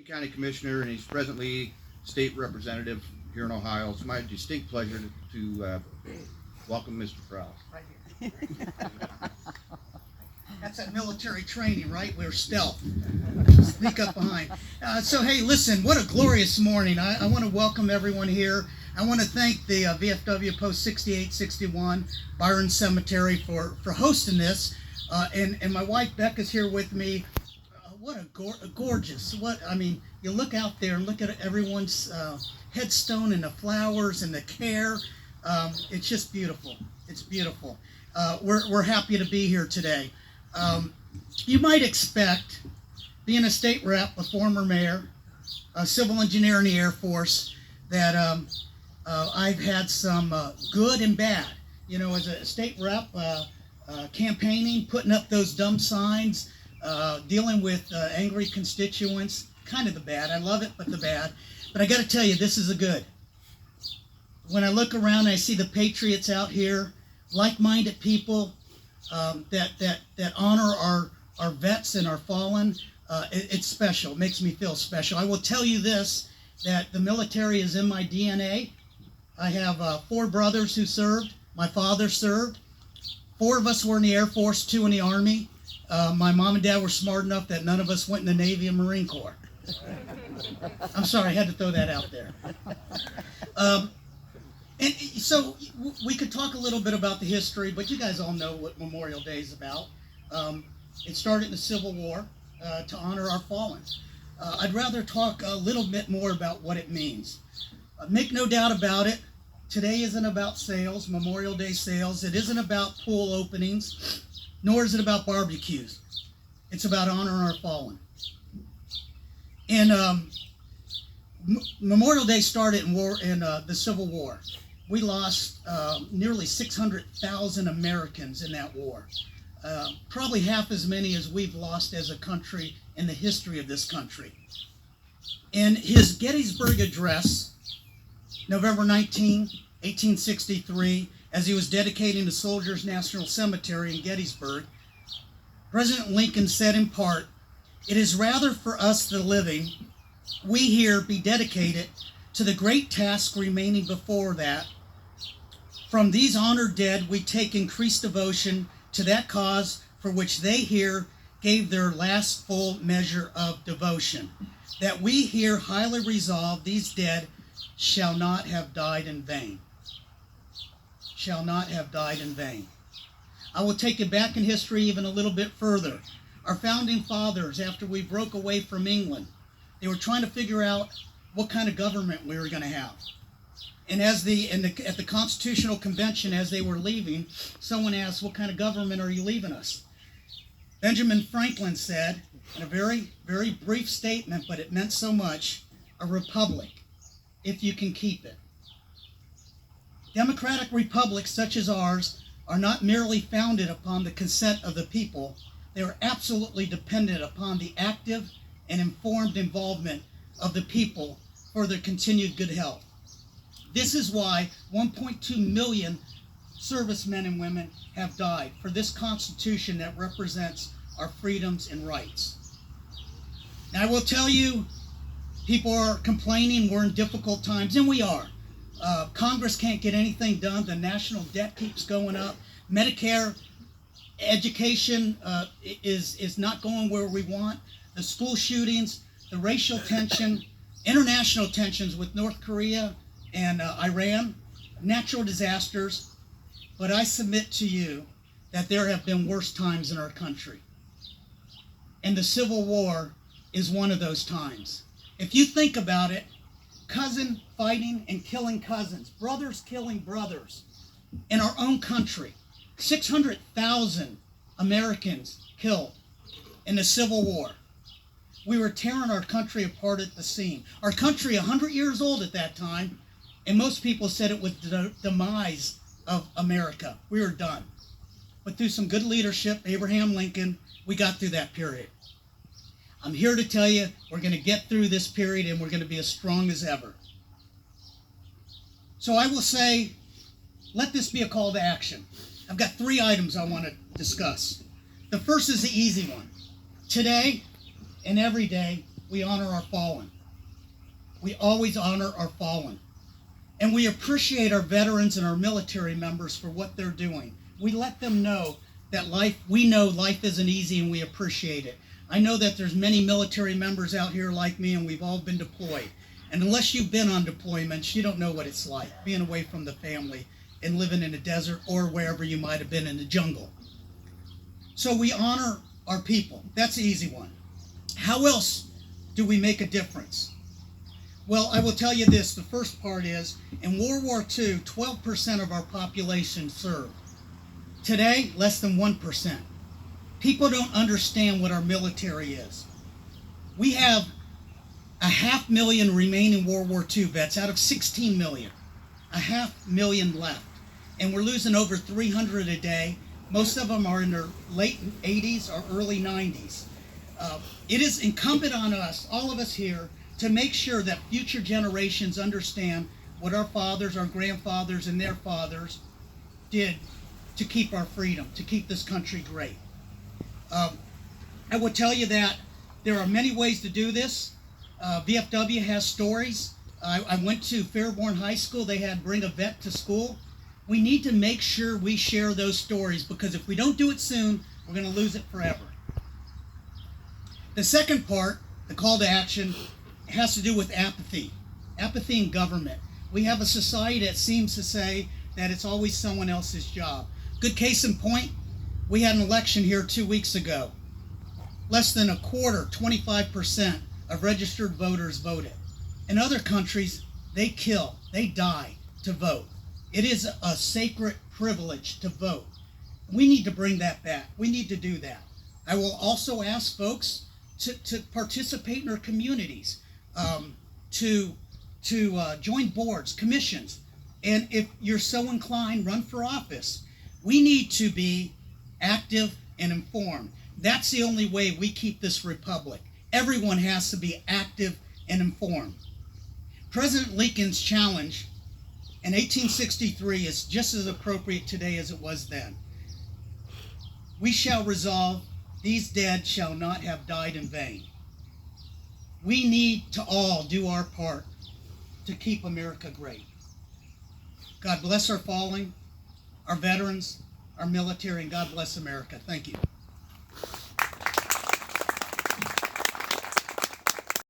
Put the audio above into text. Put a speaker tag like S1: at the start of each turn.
S1: County Commissioner, and he's presently State Representative here in Ohio. It's my distinct pleasure to welcome Mr. Perales.
S2: Right here. That's that military training, right? We're stealth. Sneak up behind. So, hey, listen, what a glorious morning. I want to welcome everyone here. I want to thank the VFW Post 6861, Byron Cemetery, for hosting this. And my wife Becca's here with me. What a gorgeous, you look out there and look at everyone's headstone and the flowers and the care. It's just beautiful. It's beautiful. We're happy to be here today. You might expect, being a state rep, a former mayor, a civil engineer in the Air Force, that I've had some good and bad. You know, as a state rep, campaigning, putting up those dumb signs, dealing with angry constituents, kind of the bad. I love it, but the bad. But I got to tell you, this is the good. When I look around and I see the patriots out here, like-minded people that honor our vets and our fallen, it's special. It makes me feel special. I will tell you this, that the military is in my DNA. I have 4 brothers who served. My father served. 4 of us were in the Air Force, 2 in the Army. My mom and dad were smart enough that none of us went in the Navy and Marine Corps. I'm sorry, I had to throw that out there. And so we could talk a little bit about the history, but you guys all know what Memorial Day is about. It started in the Civil War to honor our fallen. I'd rather talk a little bit more about what it means. Make no doubt about it, today isn't about sales, Memorial Day sales. It isn't about pool openings, nor is it about barbecues. It's about honoring our fallen. And Memorial Day started in the Civil War. We lost nearly 600,000 Americans in that war. Probably half as many as we've lost as a country in the history of this country. In his Gettysburg Address, November 19, 1863, as he was dedicating the Soldiers' National Cemetery in Gettysburg, President Lincoln said in part, "It is rather for us the living, we here be dedicated to the great task remaining before that. From these honored dead we take increased devotion to that cause for which they here gave their last full measure of devotion. That we here highly resolve these dead shall not have died in vain." Shall not have died in vain. I will take it back in history even a little bit further. Our founding fathers, after we broke away from England, they were trying to figure out what kind of government we were going to have. And at the Constitutional Convention, as they were leaving, someone asked, "What kind of government are you leaving us?" Benjamin Franklin said, in a very, very brief statement, but it meant so much, "A republic, if you can keep it." Democratic republics such as ours are not merely founded upon the consent of the people, they are absolutely dependent upon the active and informed involvement of the people for their continued good health. This is why 1.2 million servicemen and women have died for this Constitution that represents our freedoms and rights. Now, I will tell you, people are complaining we're in difficult times, and we are. Congress can't get anything done. The national debt keeps going up. Medicare education is not going where we want. The school shootings, the racial tension, international tensions with North Korea and Iran, natural disasters. But I submit to you that there have been worse times in our country. And the Civil War is one of those times. If you think about it, cousin fighting and killing cousins, brothers killing brothers in our own country, 600,000 Americans killed in the Civil War. We were tearing our country apart at the seam. Our country, 100 years old at that time, and most people said it was the demise of America. We were done. But through some good leadership, Abraham Lincoln, we got through that period. I'm here to tell you, we're going to get through this period and we're going to be as strong as ever. So I will say, let this be a call to action. I've got 3 items I want to discuss. The first is the easy one. Today and every day, we honor our fallen. We always honor our fallen. And we appreciate our veterans and our military members for what they're doing. We let them know that we know life isn't easy, and we appreciate it. I know that there's many military members out here like me, and we've all been deployed. And unless you've been on deployments, you don't know what it's like being away from the family and living in a desert or wherever you might have been in the jungle. So we honor our people. That's the easy one. How else do we make a difference? Well, I will tell you this. The first part is, in World War II, 12% of our population served. Today, less than 1%. People don't understand what our military is. We have 500,000 remaining World War II vets out of 16 million. 500,000 left. And we're losing over 300 a day. Most of them are in their late 80s or early 90s. It is incumbent on us, all of us here, to make sure that future generations understand what our fathers, our grandfathers, and their fathers did to keep our freedom, to keep this country great. I will tell you that there are many ways to do this. VFW has stories. I went to Fairborn High School. They had Bring a Vet to School. We need to make sure we share those stories, because if we don't do it soon, we're going to lose it forever. The second part, the call to action, has to do with apathy. Apathy in government. We have a society that seems to say that it's always someone else's job. Good case in point, we had an election here 2 weeks ago. Less than a quarter, 25% of registered voters voted. In other countries, they kill, they die to vote. It is a sacred privilege to vote. We need to bring that back. We need to do that. I will also ask folks to participate in our communities, to join boards, commissions, and if you're so inclined, run for office. We need to be active and informed. That's the only way we keep this republic. Everyone has to be active and informed. President Lincoln's challenge in 1863 is just as appropriate today as it was then. We shall resolve, these dead shall not have died in vain. We need to all do our part to keep America great. God bless our fallen, our veterans, our military, and God bless America. Thank you.